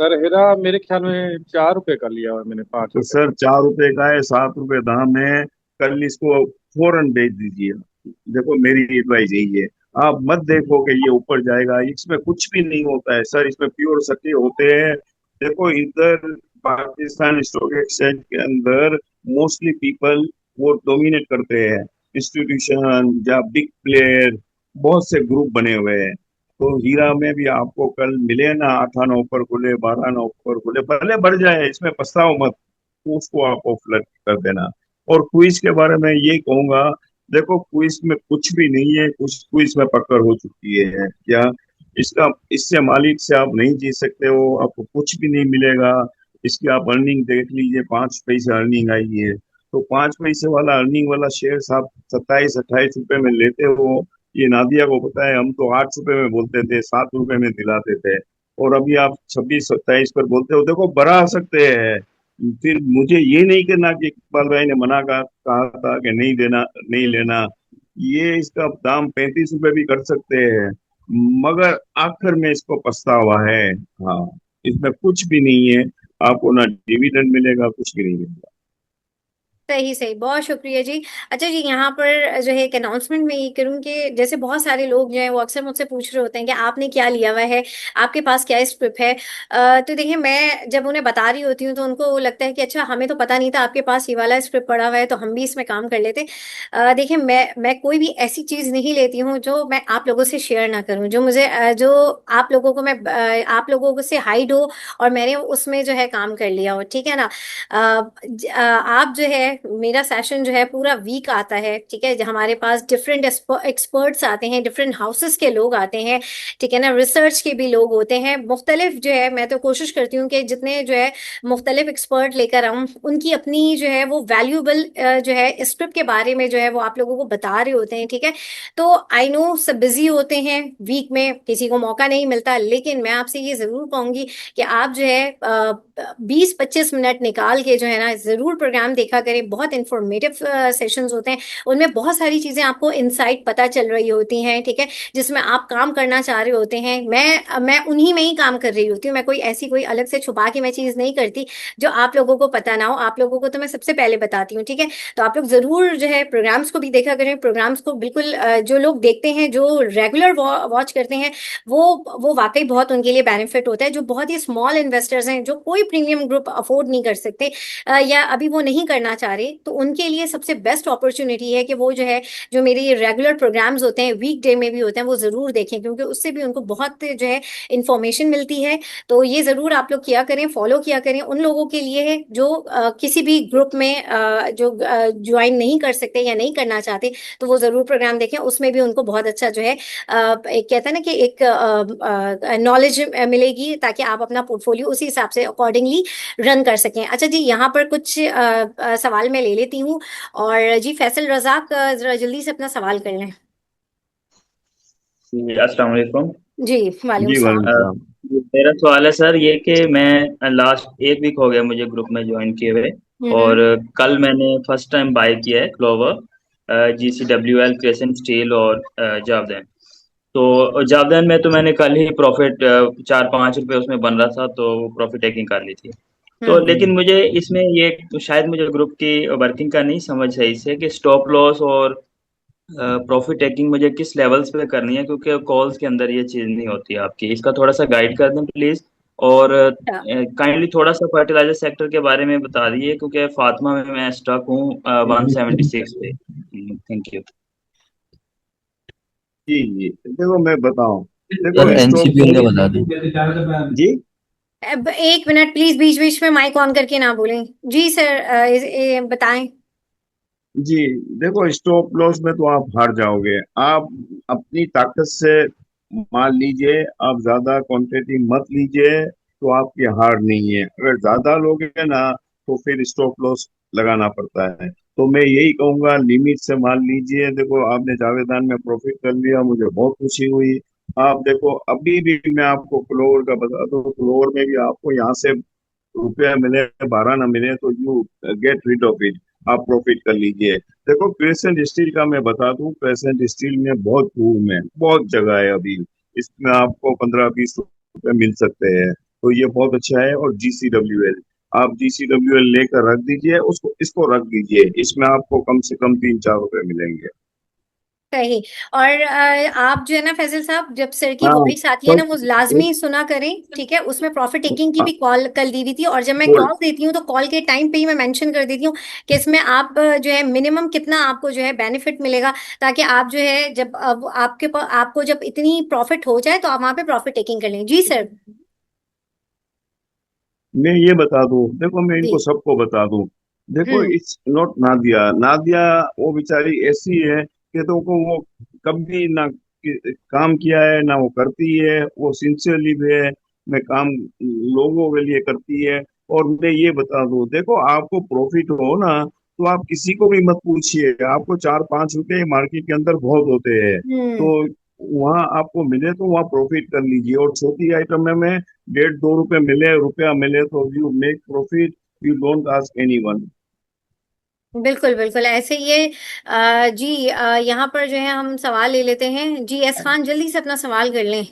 सर हीरा मेरे ख्याल में 4 रुपए का लिया हुआ है मैंने, 5 तो रुपए सर 4 रुपए का है, 7 रुपए दाम है, कल इसको फौरन बेच दीजिए। देखो मेरी एडवाइस यही है, आप मत देखो कि ये ऊपर जाएगा, इसमें कुछ भी नहीं होता है सर, इसमें प्योर सट्टे होते हैं। देखो इधर पाकिस्तान स्टॉक एक्सचेंज के अंदर मोस्टली पीपल वो डोमिनेट करते हैं, इंस्टीट्यूशन या बिग प्लेयर, बहुत से ग्रुप बने हुए हैं। तो हीरा में भी आपको कल मिले ना 8 आना ऊपर खुले, 12 आना ऊपर खुले, भले बढ़ जाए, इसमें पछताओ मत, तो उसको आप ऑफ कर देना। और क्विज के बारे में ये कहूंगा, देखो क्विज में कुछ भी नहीं है, कुछ क्विज में पकड़ हो चुकी है क्या, इसका इससे मालिक से आप नहीं जीत सकते हो, आपको कुछ भी नहीं मिलेगा। इसकी आप अर्निंग देख लीजिए, 5 पैसे अर्निंग आई है, तो 5 पैसे वाला अर्निंग वाला शेयर आप 27-28 रुपए में लेते हो। ये नादिया को पता है, हम तो 8 रुपए में बोलते थे, 7 रुपए में दिलाते थे, और अभी आप 26-27 पर बोलते हो। देखो बढ़ा सकते हैं, फिर मुझे ये नहीं करना कि इकबाल भाई ने कहा था कि नहीं देना, नहीं लेना। ये इसका दाम 35 रुपए भी कर सकते हैं, मगर आखिर में इसको पछतावा है। हाँ, इसमें कुछ भी नहीं है, आपको ना डिविडेंड मिलेगा, कुछ भी नहीं मिलेगा। सही सही, बहुत शुक्रिया जी। अच्छा जी, यहाँ पर जो है एक अनाउंसमेंट मैं ये करूँ कि जैसे बहुत सारे लोग जो हैं वो अक्सर मुझसे पूछ रहे होते हैं कि आपने क्या लिया हुआ है, आपके पास क्या स्क्रिप्ट है। तो देखिए, मैं जब उन्हें बता रही होती हूँ तो उनको वो लगता है कि अच्छा, हमें तो पता नहीं था आपके पास ये वाला स्क्रिप्ट पड़ा हुआ है, तो हम भी इसमें काम कर लेते। देखिए, मैं कोई भी ऐसी चीज़ नहीं लेती हूँ जो मैं आप लोगों से शेयर ना करूँ, जो मुझे जो आप लोगों को मैं आप लोगों को से हाइड हो और मैंने उसमें जो है काम कर लिया हो, ठीक है ना। आप जो है, मेरा सेशन जो है पूरा वीक आता है, ठीक है। हमारे पास डिफरेंट एक्सपर्ट्स आते हैं, डिफरेंट हाउसेस के लोग आते हैं, ठीक है ना। रिसर्च के भी लोग होते हैं, मुख्तलिफ जो है, मैं तो कोशिश करती हूँ कि जितने जो है मुख्तलिफ एक्सपर्ट लेकर आऊँ, उनकी अपनी जो है वो वैल्यूएबल जो है स्क्रिप्ट के बारे में जो है वो आप लोगों को बता रहे होते हैं, ठीक है। तो आई नो सब बिजी होते हैं, वीक में किसी को मौका नहीं मिलता, लेकिन मैं आपसे ये जरूर कहूंगी कि आप जो है 20-25 मिनट निकाल के जो है ना जरूर प्रोग्राम देखा करें। बहुत इंफॉर्मेटिव सेशंस होते हैं, उनमें बहुत सारी चीजें आपको इनसाइट पता चल रही होती हैं, ठीक है, जिसमें आप काम करना चाह रहे होते हैं। मैं उन्हीं में ही काम कर रही होती हूँ, मैं कोई ऐसी कोई अलग से छुपा के मैं चीज नहीं करती जो आप लोगों को पता ना हो। आप लोगों को तो मैं सबसे पहले बताती हूँ, ठीक है। तो आप लोग जरूर जो है प्रोग्राम्स को भी देखा करें, प्रोग्राम्स को बिल्कुल जो लोग देखते हैं, जो रेगुलर वॉच करते हैं, वो वाकई बहुत उनके लिए बेनिफिट होता है। जो बहुत ही स्मॉल इन्वेस्टर्स हैं, जो कोई प्रीमियम ग्रुप अफोर्ड नहीं कर सकते या अभी वो नहीं करना चाह रहे, तो उनके लिए सबसे बेस्ट अपॉर्चुनिटी है कि वो जो है, जो मेरे रेगुलर प्रोग्राम्स होते हैं, वीक डे में भी होते हैं, वो जरूर देखें, क्योंकि उससे भी उनको बहुत जो है इंफॉर्मेशन मिलती है। तो ये जरूर आप लोग किया करें, फॉलो किया करें। उन लोगों के लिए है जो किसी भी ग्रुप में जो ज्वाइन नहीं कर सकते या नहीं करना चाहते, तो वो जरूर प्रोग्राम देखें, उसमें भी उनको बहुत अच्छा जो है एक कहता है ना कि एक नॉलेज मिलेगी, ताकि आप अपना पोर्टफोलियो उसी हिसाब से अकॉर्डिंगली रन कर सकें। अच्छा जी, यहाँ पर कुछ सवाल मैं ले लेती हूँ। और जी फैसल रजाक, जरा जल्दी से अपना सवाल कर लें। जी, अस्सलाम वालेकुम। जी वालेकुम जी सलाम। वालेकुम सलाम। मेरा सवाल है सर ये कि मैं लास्ट 1 वीक हो गया मुझे ग्रुप में ज्वाइन किए हुए, और हम्म। कल मैंने फर्स्ट टाइम बाय किया है क्लोवर, GCWL, क्रेसेंट स्टील और जावदैन। तो जावदैन में तो मैंने कल ही प्रॉफिट 4-5 रुपए उसमें बन रहा था, तो वो प्रॉफिट टेकिंग कर ली थी। तो लेकिन मुझे इसमें ये तो शायद मुझे ग्रुप की वर्किंग का नहीं समझ सही से कि स्टॉप लॉस और प्रॉफिट टेकिंग मुझे किस लेवल्स पे करनी है, क्योंकि कॉल्स के अंदर ये चीज़ नहीं होती है आपकी। इसका थोड़ा सा गाइड कर दें प्लीज़। और अच्छा काइंडली थोड़ा सा फर्टिलाइजर सेक्टर के बारे में बता दीजिए, क्योंकि फातिमा में मैं स्टक हूँ 176 पे। Thank you. जी जी, देखो मैं बताऊं, सर देखो स्टॉक एनसीपीएल का बता दें। जी अब एक मिनट प्लीज, बीच बीच में माइक ऑन करके ना बोलें। जी सर, बताएं। जी, देखो स्टॉप लॉस में तो आप हार जाओगे। आप अपनी ताकत से माल लीजिए, आप ज्यादा क्वांटिटी मत लीजिए, तो आपकी हार नहीं है। अगर ज्यादा लोगे ना तो फिर स्टॉप लॉस लगाना पड़ता है। तो मैं यही कहूंगा, लिमिट से माल लीजिए। देखो आपने जावेदान में प्रॉफिट कर लिया, मुझे बहुत खुशी हुई। आप देखो अभी भी मैं आपको फ्लोर का बता दूं, फ्लोर में भी आपको यहाँ से रुपया मिले 12 ना मिले तो you get rid of it, आप प्रॉफिट कर लीजिए। देखो क्रेसेंट स्टील का मैं बता दूं, क्रेसेंट स्टील में बहुत बूम है, बहुत जगह है अभी। इसमें आपको 15-20 रुपए मिल सकते हैं, तो ये बहुत अच्छा है। और GCWL, आप GCWL लेकर रख दीजिए, उसको इसको रख दीजिए, इसमें आपको कम से कम 3-4 रुपए मिलेंगे। सही। और आप जो है ना फैजल साहब, जब सर की हाँ, वॉइस आती है ना, वो लाजमी सुना करें, ठीक है। उसमें प्रॉफिट टेकिंग की भी कॉल कल दी हुई थी, और जब मैं होल्ड। कॉल देती हूँ तो कॉल के टाइम पे ही मैं मेंशन कर देती हूँ कि इसमें आप जो है मिनिमम कितना आपको जो है बेनिफिट मिलेगा, ताकि आप जो है जब अब आपको जब इतनी प्रॉफिट हो जाए तो आप वहां पे प्रॉफिट टेकिंग कर लें। जी सर। मैं ये बता दूं, देखो मैं जी। इनको सबको बता दूं, देखो hmm. It's not Nadia. Nadia वो बेचारी ऐसी है कि तो वो कभी ना काम किया है ना वो करती है, वो सिंसियरली भी है, मैं काम लोगों के लिए करती है। और मैं ये बता दूं, देखो आपको प्रॉफिट हो ना तो आप किसी को भी मत पूछिए, आपको 4-5 रुपए मार्केट के अंदर बहुत होते हैं। तो हम्म। वहां आपको मिले तो वहां प्रॉफिट कर लीजिए। और छोटी आइटम में 1.5-2 रुपए मिले, रुपया मिले तो you make profit, you don't ask any one. बिल्कुल बिल्कुल ऐसे ये जी, यहाँ पर जो है हम सवाल ले लेते हैं। जी एस खान, जल्दी से अपना सवाल कर लें।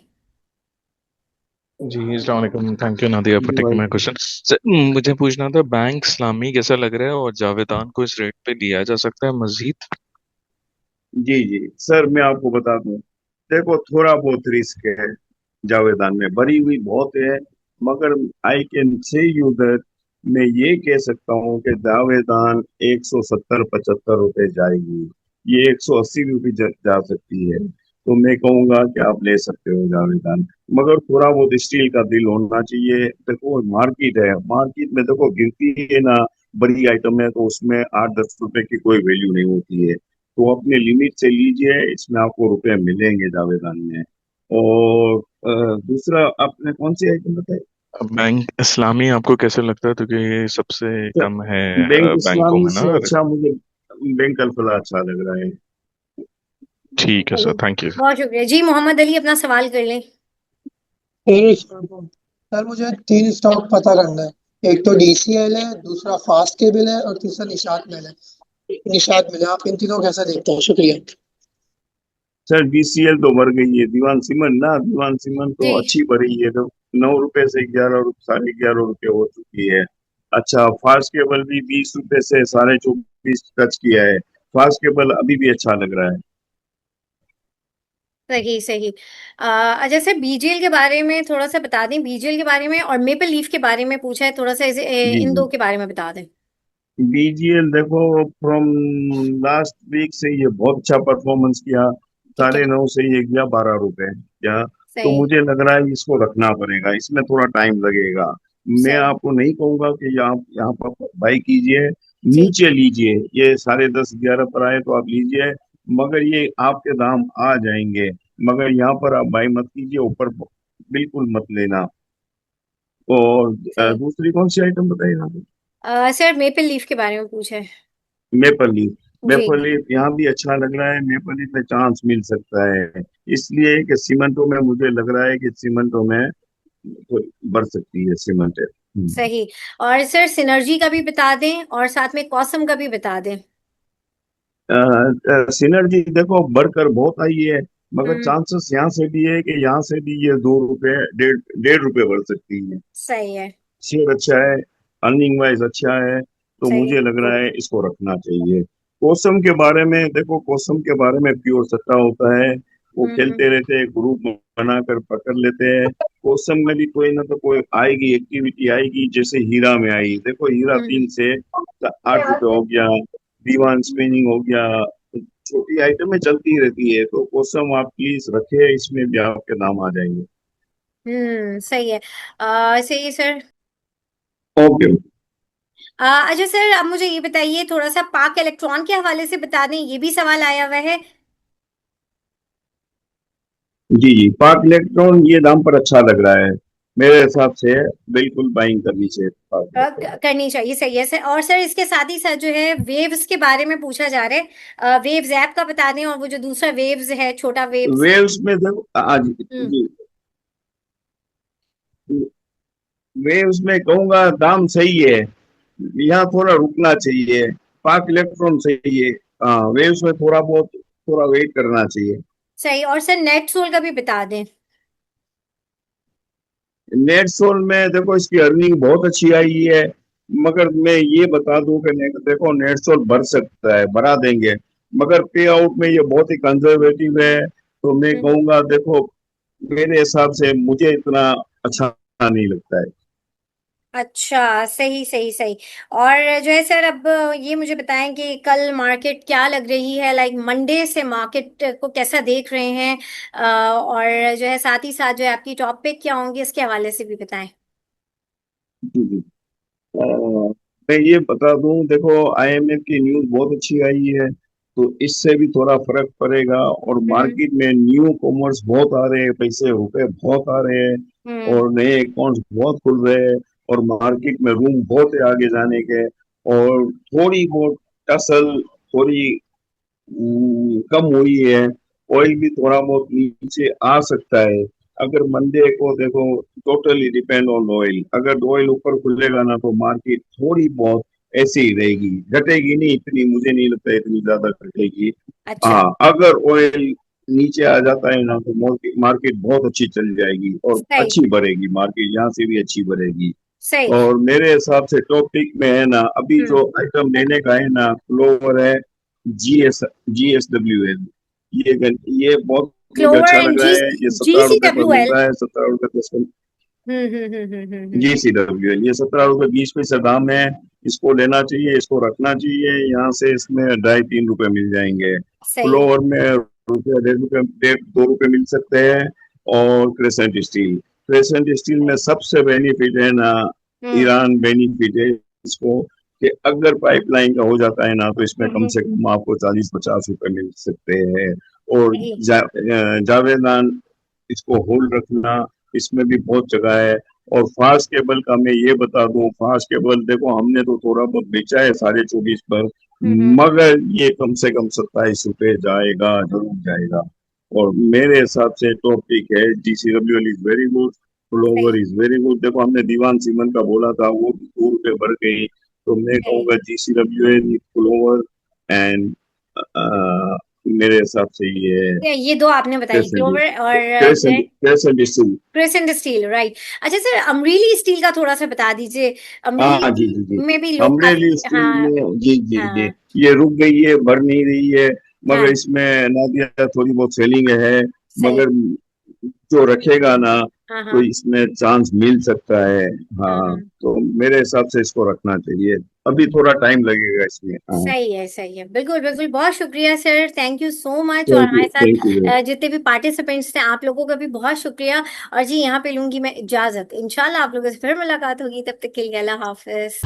जी अस्सलाम वालेकुम, थैंक यू नादिया फॉर जी टेकिंग भाई। My question sir. मुझे पूछना था बैंक इस्लामी कैसा लग रहा है और जावेदान को इस रेट पे लिया जा सकता है मजीद? जी जी सर, मैं आपको बता दूं, देखो थोड़ा बहुत रिस्क है जावेदान में, भरी हुई बहुत है। मगर I can say you that, मैं ये कह सकता हूँ कि जावेदान 170-75 रुपए जाएगी, ये 180 भी जा सकती है। तो मैं कहूंगा कि आप ले सकते हो जावेदान, मगर थोड़ा बहुत स्टील का दिल होना चाहिए। देखो मार्केट है, मार्केट में देखो गिरती है ना, बड़ी आइटम है तो उसमें 8-10 रुपए की कोई वैल्यू नहीं होती है। तो अपने लिमिट से लीजिए, इसमें आपको रुपए मिलेंगे जावेदान में। और दूसरा आपने कौन सी आइटम बताई? बैंक इस्लामी आपको कैसे लगता है, क्योंकि ये सबसे तो कम है बैंक बैंकों इस्लामी में ना। से अच्छा मुझे बैंक अल्फला अच्छा लग रहा है। ठीक है सर, चलिए, थैंक यू। बहुत शुक्रिया। जी मोहम्मद अली, अपना सवाल कर लें। तीन स्टॉक सर, मुझे तीन स्टॉक पता करना है। एक तो DCL है, दूसरा फास्ट केबल है, और तीसरा निशात मिल है। निशात मिल है, आप इन तीनों को कैसा देखते हैं? शुक्रिया। सर DCL तो बढ़ गई है, दीवान सीमेंट ना, दीवान सीमेंट तो जी। अच्छी बढ़ी है, तो 9 रुपए से 11, 11.5 रुपए हो चुकी है। अच्छा, फास्ट केबल भी 20 रुपए से 24.5 टच किया है। फास्ट केबल अभी भी अच्छा लग रहा है। सही सही। जैसे बीजीएल के बारे में थोड़ा सा बता दें, बीजीएल के बारे में और मेपल लीफ के बारे में पूछा है, थोड़ा सा जी इन जी, दो के बारे में बता दें। BGL देखो फ्रॉम लास्ट वीक से ये बहुत अच्छा परफॉर्मेंस किया, ठीक है। 9.5 से ये गया 12 रुपए क्या। तो सही। मुझे लग रहा है इसको रखना पड़ेगा, इसमें थोड़ा टाइम लगेगा। मैं सही। आपको नहीं कहूंगा कि आप यहाँ पर बाई कीजिए, ठीक। नीचे लीजिए, ये 10.5-11 पर आए तो आप लीजिए, मगर ये आपके दाम आ जाएंगे। मगर यहाँ पर आप बाई मत कीजिए, ऊपर बिल्कुल मत लेना। और सही। दूसरी कौन सी आइटम बताइए आप? सर मेपल लीफ के बारे में पूछा है। मेपल लीफ, जी। मेपल लीफ यहाँ भी अच्छा लग रहा है, मेपल लीफ में चांस मिल सकता है। इसलिए कि सीमेंटो में मुझे लग रहा है कि सीमेंटो में तो बढ़ सकती है सीमेंट। सही। और सर सिनर्जी का भी बता दें, और साथ में कॉसम का भी बता दें। सिनर्जी देखो बढ़कर बहुत आई है, मगर हम्म। चांसेस यहाँ से भी है कि यहाँ से भी ये 2 रुपए, 1.5 रुपए बढ़ सकती है। सही है। शेयर अच्छा है, अर्निंग वाइज अच्छा है, तो सही है। मुझे लग रहा है इसको रखना चाहिए। कोसम के बारे में देखो, कोसम के बारे में प्योर सट्टा होता है। वो खेलते रहते हैं, ग्रुप बनाकर पकड़ लेते हैं। कोसम में भी कोई ना तो कोई आएगी, एक्टिविटी आएगी, जैसे हीरा में आई। देखो हीरा 3 से 8 रुपए हो गया, दीवान स्पिनिंग हो गया, छोटी आइटमें चलती रहती है। तो कोसम आप प्लीज रखे, इसमें भी आपके नाम आ जाएंगे। सही है। सही है सर। ओके। अच्छा सर, अब मुझे ये बताइए, थोड़ा सा पाक इलेक्ट्रॉन के हवाले से बता दें, ये भी सवाल आया हुआ है। जी जी, पाक इलेक्ट्रॉन ये दाम पर अच्छा लग रहा है, मेरे हिसाब से बिल्कुल बाइंग करनी चाहिए पाक इलेक्ट्रॉन। करनी चाहिए, सही है सर। और सर इसके साथ ही साथ जो है वेव्स के बारे में पूछा जा रहा है, वेव्स ऐप का बता दें, और वो जो दूसरा वेव्स है, छोटा वेव्स। वेव्स में देखो आज जी, वेव्स में कहूंगा दाम सही है, यहाँ थोड़ा रुकना चाहिए। पाक इलेक्ट्रॉन सही है, वेव्स में थोड़ा बहुत थोड़ा वेट करना चाहिए। सही। और सर नेट सोल का भी बता दें। नेट सोल में देखो इसकी अर्निंग बहुत अच्छी आई है, मगर मैं ये बता दूं कि देखो नेट सोल बढ़ सकता है, बढ़ा देंगे, मगर पे आउट में ये बहुत ही कंजर्वेटिव है। तो मैं कहूंगा देखो, मेरे हिसाब से मुझे इतना अच्छा नहीं लगता है। अच्छा, सही सही सही। और जो है सर, अब ये मुझे बताएं कि कल मार्केट क्या लग रही है, लाइक मंडे से मार्केट को कैसा देख रहे हैं, और जो है साथ ही साथ जो है आपकी टॉपिक क्या होंगे, इसके हवाले से भी बताएं। जी जी। मैं ये बता दूं, देखो IMF की न्यूज बहुत अच्छी आई है, तो इससे भी थोड़ा फर्क पड़ेगा। और मार्केट में न्यू कॉमर्स बहुत आ रहे हैं, पैसे रुपए बहुत आ रहे हैं, और नए अकाउंट्स बहुत खुल रहे हैं, और मार्केट में रूम बहुत है आगे जाने के। और थोड़ी बहुत टसल थोड़ी कम हुई है, ऑयल भी थोड़ा बहुत नीचे आ सकता है। अगर मंडे को देखो, टोटली डिपेंड ऑन ऑयल। अगर ऑयल ऊपर खुलेगा ना तो मार्केट थोड़ी बहुत ऐसी ही रहेगी, घटेगी नहीं इतनी, मुझे नहीं लगता इतनी ज्यादा घटेगी। अच्छा। हाँ, अगर ऑयल नीचे आ जाता है ना तो मार्केट बहुत अच्छी चल जाएगी, और सही अच्छी बढ़ेगी मार्केट, यहाँ से भी अच्छी बढ़ेगी। सही। और मेरे हिसाब से टॉपिक में है ना, अभी जो आइटम लेने का है ना, क्लोवर है, GSWL, ये बहुत मुझे क्लोवर अच्छा एंड लग रहा है। ये 17 रुपए पर मिल GCWL। रहा है, 17 रुपए 10 हम्म। GCWL, ये 17 रुपए 20 पैसे दाम है। इसको लेना चाहिए, इसको रखना चाहिए, यहाँ से इसमें 2.5-3 रुपए मिल जाएंगे। सही। फ्लोर में रुपये 1.5 रुपए 2 रुपए मिल सकते हैं। और क्रेसेंट स्टील में सबसे बेनिफिट है ना, ईरान बेनिफिट है इसको, कि अगर पाइपलाइन का हो जाता है ना तो इसमें कम से कम आपको 40-50 रुपए मिल सकते हैं। और जावेदान, इसको होल्ड रखना, इसमें भी बहुत जगह है। और फास्ट केबल का मैं ये बता दूं, फास्ट केबल देखो हमने तो थोड़ा बहुत बेचा है 24.5 पर, मगर ये कम से कम 27 रुपए जाएगा, जरूर जाएगा। और मेरे हिसाब से टॉपिक है GCWL is very good, flower is very good. देखो हमने दीवान सीमन का बोला था, वो भी 2 रुपए बढ़ गई। तो मैं कहूँगा GCWL, फ्लोवर एंड मेरे हिसाब से ये दो आपने बताई, क्लोवर और क्रेसेंट स्टील, राइट। अच्छा सर, अमरीली स्टील का थोड़ा सा बता दीजिए। जी जी जी, में भी लोग अमरेली स्टील हाँ, में जी जी हाँ, जी, ये रुक गई है, बढ़ नहीं रही है, मगर हाँ, इसमें नादिया थोड़ी बहुत सेलिंग है। सही। मगर जो रखेगा ना हाँ तो हाँ इसमें चांस मिल सकता है। हाँ, तो मेरे हिसाब से इसको रखना चाहिए, अभी थोड़ा टाइम लगेगा इसमें। हाँ, सही है, सही है, बिल्कुल बिल्कुल। बहुत शुक्रिया sir, thank you so much. और थैंक यू, हमारे थैंक यू। साथ जितने भी पार्टिसिपेंट्स थे, आप लोगों का भी बहुत शुक्रिया। और जी यहाँ पे लूंगी मैं इजाजत, इंशाल्लाह आप लोगों से फिर मुलाकात होगी, तब तक के लिए अल्लाह हाफिज।